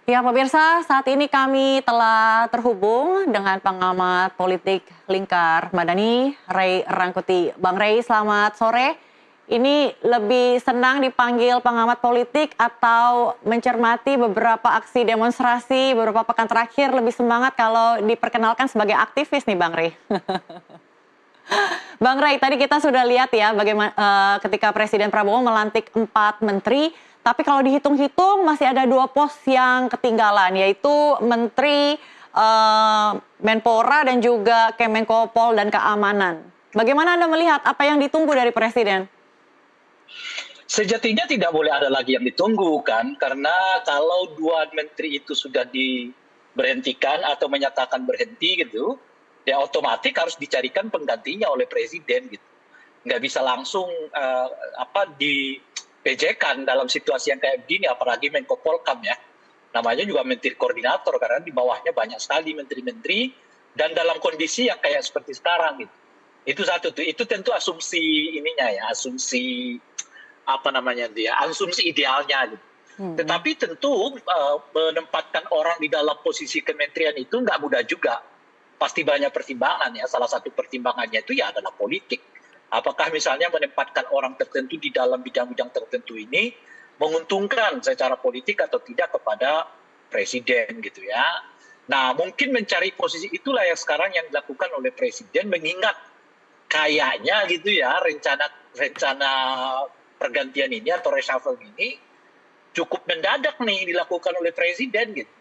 Ya, pemirsa, saat ini kami telah terhubung dengan pengamat politik Lingkar Madani, Ray Rangkuti. Bang Ray, selamat sore. Ini lebih senang dipanggil pengamat politik atau mencermati beberapa aksi demonstrasi beberapa pekan terakhir lebih semangat kalau diperkenalkan sebagai aktivis nih, Bang Ray. Bang Ray, tadi kita sudah lihat ya bagaimana ketika Presiden Prabowo melantik 4 menteri, tapi kalau dihitung-hitung masih ada 2 pos yang ketinggalan, yaitu Menteri Menpora dan juga Kemenkopol dan Keamanan. Bagaimana Anda melihat apa yang ditunggu dari Presiden? Sejatinya tidak boleh ada lagi yang ditunggu kan, karena kalau dua menteri itu sudah diberhentikan atau menyatakan berhenti gitu, ya otomatis harus dicarikan penggantinya oleh presiden gitu. Nggak bisa langsung dipejekan dalam situasi yang kayak begini, apalagi Menko Polkam ya. Namanya juga menteri koordinator karena di bawahnya banyak sekali menteri-menteri dan dalam kondisi yang kayak seperti sekarang gitu. Itu satu tuh, itu tentu asumsi ininya ya, asumsi asumsi idealnya gitu. Tetapi tentu menempatkan orang di dalam posisi kementerian itu nggak mudah juga. Pasti banyak pertimbangan ya. Salah satu pertimbangannya itu ya adalah politik. Apakah misalnya menempatkan orang tertentu di dalam bidang-bidang tertentu ini menguntungkan secara politik atau tidak kepada presiden gitu ya. Nah mungkin mencari posisi itulah yang sekarang yang dilakukan oleh presiden mengingat kayaknya gitu ya rencana pergantian ini atau reshuffle ini cukup mendadak nih dilakukan oleh presiden gitu.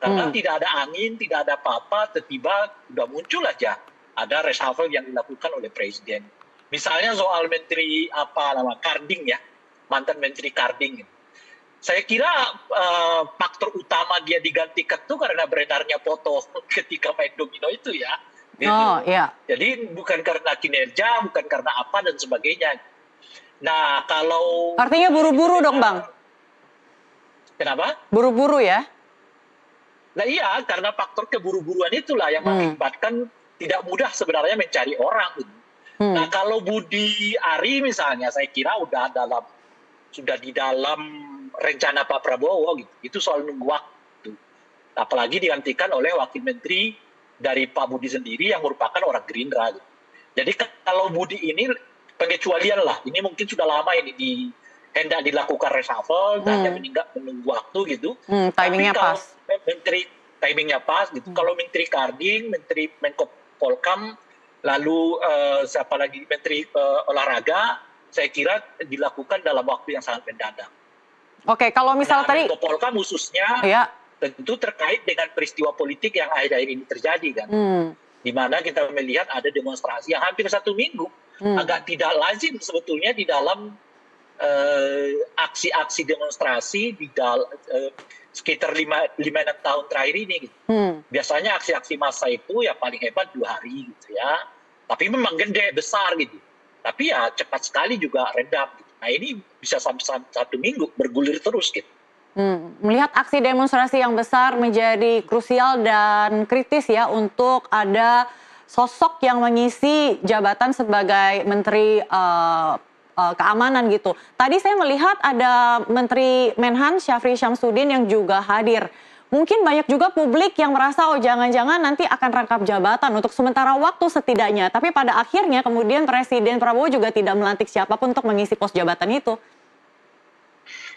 Karena tidak ada angin, tidak ada apa-apa, tiba-tiba udah muncul aja ada reshuffle yang dilakukan oleh presiden. Misalnya soal menteri Karding ya, mantan menteri Karding. Saya kira faktor utama dia digantikan tuh karena beredarnya foto ketika main domino itu ya. Gitu. Oh, iya. Jadi bukan karena kinerja, bukan karena apa dan sebagainya. Nah, kalau Artinya buru-buru dong, Bang. Kenapa? Buru-buru ya? Nah iya, karena faktor keburu-buruan itulah yang mengakibatkan tidak mudah sebenarnya mencari orang. Gitu. Nah kalau Budi Ari misalnya, saya kira sudah di dalam rencana Pak Prabowo gitu. Itu soal nunggu waktu. Apalagi digantikan oleh wakil menteri dari Pak Budi sendiri yang merupakan orang Gerindra. Gitu. Jadi kalau Budi ini pengecualian lah. Ini mungkin sudah lama ini hendak dilakukan reshuffle, hanya menunggu waktu gitu. Timingnya Tapi kalau pas. menteri timingnya pas gitu. Kalau menteri Karding, menteri Menko Polkam, lalu siapa lagi menteri olahraga, saya kira dilakukan dalam waktu yang sangat mendadak. Oke, kalau misal tadi Menko Polkam khususnya ya. tentu terkait dengan peristiwa politik yang akhir-akhir ini terjadi kan. Di mana kita melihat ada demonstrasi yang hampir 1 minggu. Agak tidak lazim sebetulnya di dalam aksi-aksi demonstrasi di sekitar 5-6 tahun terakhir ini. Gitu. Biasanya aksi-aksi massa itu ya paling hebat 2 hari gitu ya. Tapi memang gede, besar gitu. Tapi ya cepat sekali juga redam. Gitu. Nah ini bisa sampai 1 minggu bergulir terus gitu. Melihat aksi demonstrasi yang besar menjadi krusial dan kritis ya untuk ada sosok yang mengisi jabatan sebagai Menteri Keamanan gitu. Tadi saya melihat ada Menteri Menhan Syafri Syamsuddin yang juga hadir. Mungkin banyak juga publik yang merasa oh jangan-jangan nanti akan rangkap jabatan untuk sementara waktu setidaknya. Tapi pada akhirnya kemudian Presiden Prabowo juga tidak melantik siapapun untuk mengisi pos jabatan itu.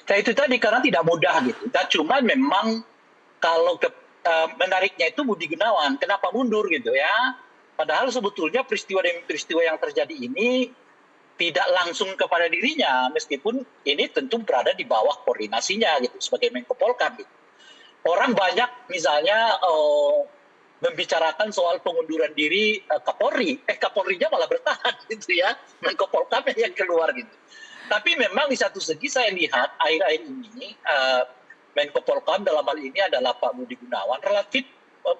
Nah itu tadi karena tidak mudah gitu. Dan cuma memang kalau menariknya itu Budi Gunawan, kenapa mundur gitu ya? Padahal sebetulnya peristiwa demi peristiwa yang terjadi ini tidak langsung kepada dirinya, meskipun ini tentu berada di bawah koordinasinya gitu sebagai Menko Polkam. Gitu. Orang banyak misalnya membicarakan soal pengunduran diri Kapolri, Kapolrinya malah bertahan gitu ya, Menko Polkam yang keluar gitu. Tapi memang di satu segi saya lihat akhir-akhir ini Menko Polkam dalam hal ini adalah Pak Budi Gunawan relatif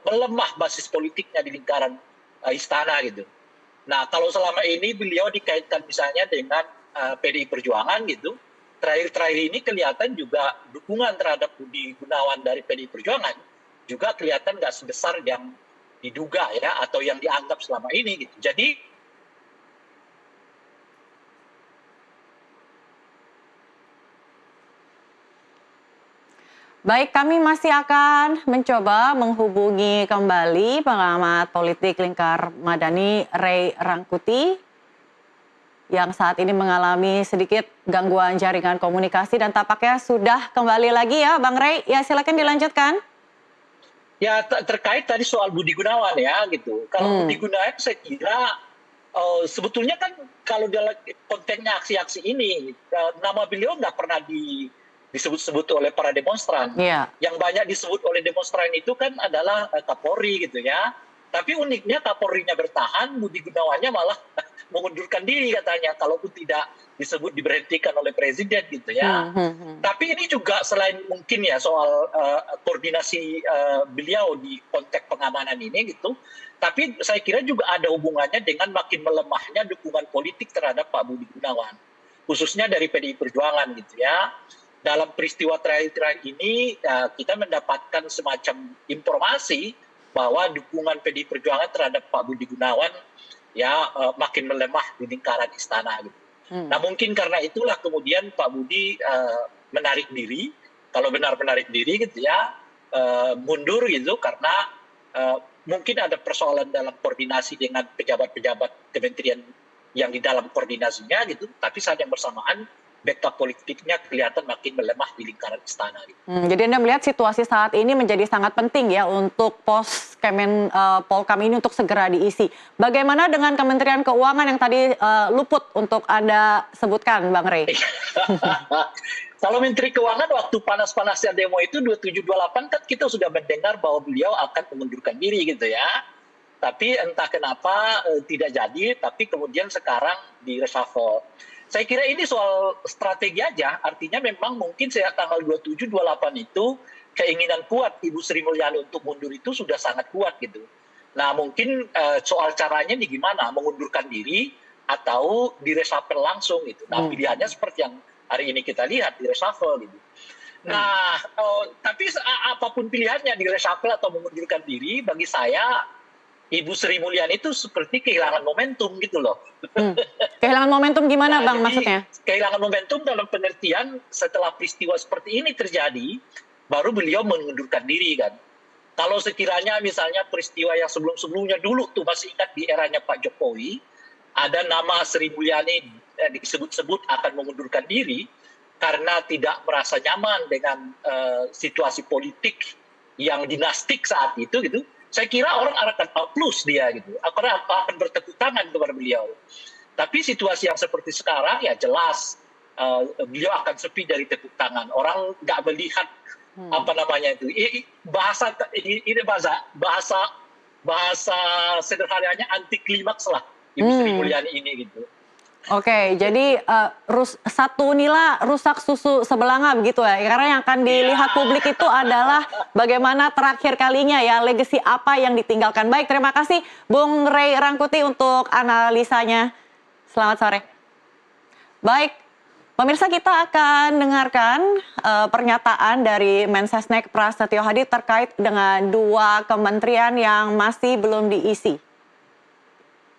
melemah basis politiknya di lingkaran istana gitu. Nah kalau selama ini beliau dikaitkan misalnya dengan PDI Perjuangan gitu, terakhir-terakhir ini kelihatan juga dukungan terhadap Budi Gunawan dari PDI Perjuangan juga kelihatan nggak sebesar yang diduga ya atau yang dianggap selama ini gitu. Jadi Baik, kami masih akan mencoba menghubungi kembali pengamat politik Lingkar Madani, Ray Rangkuti, yang saat ini mengalami sedikit gangguan jaringan komunikasi dan tampaknya sudah kembali lagi ya Bang Ray. Ya silakan dilanjutkan. Ya terkait tadi soal Budi Gunawan ya gitu. Kalau Budi Gunawan saya kira sebetulnya kan kalau dalam konteksnya aksi-aksi ini nama beliau nggak pernah disebut-sebut oleh para demonstran. Yeah. Yang banyak disebut oleh demonstran itu kan adalah Kapolri gitu ya. Tapi uniknya Kapolrinya bertahan, Budi Gunawannya malah mengundurkan diri katanya, kalaupun tidak disebut diberhentikan oleh presiden gitu ya. Tapi ini juga selain mungkin ya soal koordinasi beliau di konteks pengamanan ini gitu. Tapi saya kira juga ada hubungannya dengan makin melemahnya dukungan politik terhadap Pak Budi Gunawan. Khususnya dari PDI Perjuangan gitu ya. Dalam peristiwa terakhir ini kita mendapatkan semacam informasi bahwa dukungan PDI Perjuangan terhadap Pak Budi Gunawan ya makin melemah di lingkaran istana gitu. Nah mungkin karena itulah kemudian Pak Budi menarik diri, kalau benar menarik diri gitu ya, mundur gitu karena mungkin ada persoalan dalam koordinasi dengan pejabat-pejabat kementerian yang di dalam koordinasinya gitu, tapi saat yang bersamaan backup politiknya kelihatan makin melemah di lingkaran istana. Gitu. Jadi Anda melihat situasi saat ini menjadi sangat penting ya untuk pos Polkam ini untuk segera diisi. Bagaimana dengan Kementerian Keuangan yang tadi luput untuk Anda sebutkan, Bang Ray? Kalau Menteri Keuangan waktu panas-panasnya demo itu 2728 kan kita sudah mendengar bahwa beliau akan mengundurkan diri gitu ya. Tapi entah kenapa tidak jadi, tapi kemudian sekarang di reshuffle. Saya kira ini soal strategi aja, artinya memang mungkin sejak tanggal 27-28 itu keinginan kuat Ibu Sri Mulyani untuk mundur itu sudah sangat kuat gitu. Nah mungkin soal caranya nih gimana, mengundurkan diri atau di reshuffle langsung gitu. Nah pilihannya seperti yang hari ini kita lihat di reshuffle gitu. Nah tapi apapun pilihannya di reshuffle atau mengundurkan diri, bagi saya Ibu Sri Mulyani itu seperti kehilangan momentum gitu loh. Kehilangan momentum gimana nah, Bang maksudnya? Kehilangan momentum dalam pengertian setelah peristiwa seperti ini terjadi, baru beliau mengundurkan diri kan. Kalau sekiranya misalnya peristiwa yang sebelum-sebelumnya dulu tuh masih ingat di eranya Pak Jokowi, ada nama Sri Mulyani disebut-sebut akan mengundurkan diri karena tidak merasa nyaman dengan situasi politik yang dinastik saat itu gitu. Saya kira orang akan plus dia gitu, akan bertepuk tangan kepada beliau. Tapi situasi yang seperti sekarang ya jelas beliau akan sepi dari tepuk tangan. Orang nggak melihat apa namanya itu. Ini bahasa sederhananya anti klimaks lah Ibu Sri Mulyani ini gitu. Oke, jadi satu nila rusak susu sebelanga begitu ya. Karena yang akan dilihat publik itu adalah bagaimana terakhir kalinya ya, legasi apa yang ditinggalkan. Baik, terima kasih Bung Ray Rangkuti untuk analisanya. Selamat sore. Baik, pemirsa kita akan dengarkan pernyataan dari Mensesnek Prasetyo Hadi terkait dengan 2 kementerian yang masih belum diisi.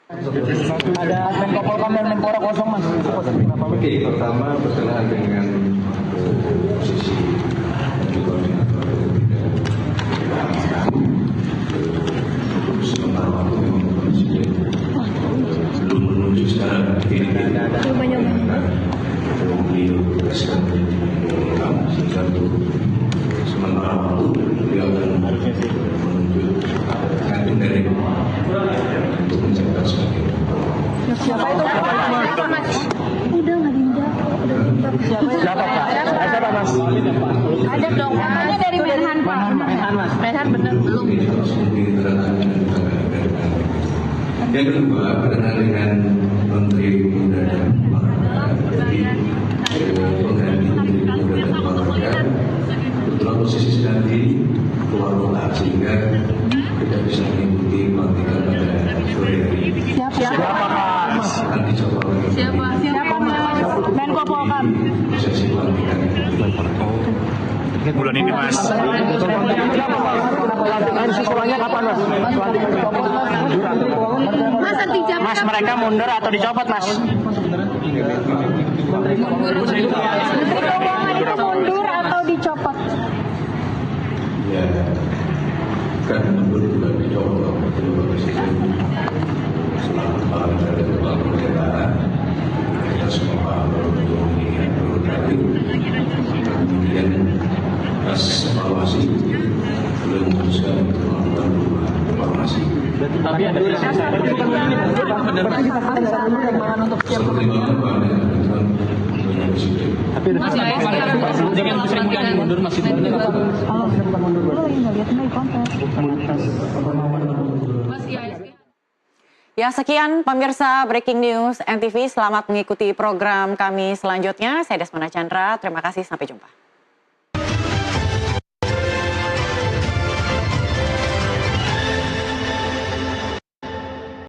Ada Menko Polkam dan Menpora kosong mas. Oke, pertama berkenaan dengan posisi sementara waktu memang presiden belum menuju secara definitif beliau tugaskan menjadi Polkam sehingga sementara waktu beliau akan menunjuk gantung dari untuk menjabat sebagai Siapa itu? Udah nggak diundang. Siapa Pak? Siapa Mas? Ada dong. Namanya dari Menhan Pak. Menhan bener belum? Yang kedua berkenaan dengan Menteri Pemuda dan Olahraga. Pengganti Menteri Pemuda dan Olahraga kebetulan posisi sedang di keluar kota sehingga tidak bisa mengikuti pelantikan pada sore hari ini. Siapa Pak? Nanti coba lagi. Siapa Mas? Menko Polkam. Sesi pelantikan. Bulan ini Mas. Sekolahnya kapan Mas? Mas mereka mundur atau dicopot Mas? Menteri Keuangan itu mundur atau dicopot? ya kan mundur juga dicoba oleh Bapak Presiden selaku kepala negara dan kepala pemerintahan. Kita semua paham bahwa ini prerogatif. Kemudian pas evaluasi belum memutuskan untuk melakukan perubahan reformasi. Tapi ada Seperti mana Pak dengan Presiden. Tapi dengan Sri Mulyani mundur masih benar. Ya, sekian pemirsa Breaking News NTV. Selamat mengikuti program kami selanjutnya. Saya Desmana Chandra. Terima kasih. Sampai jumpa.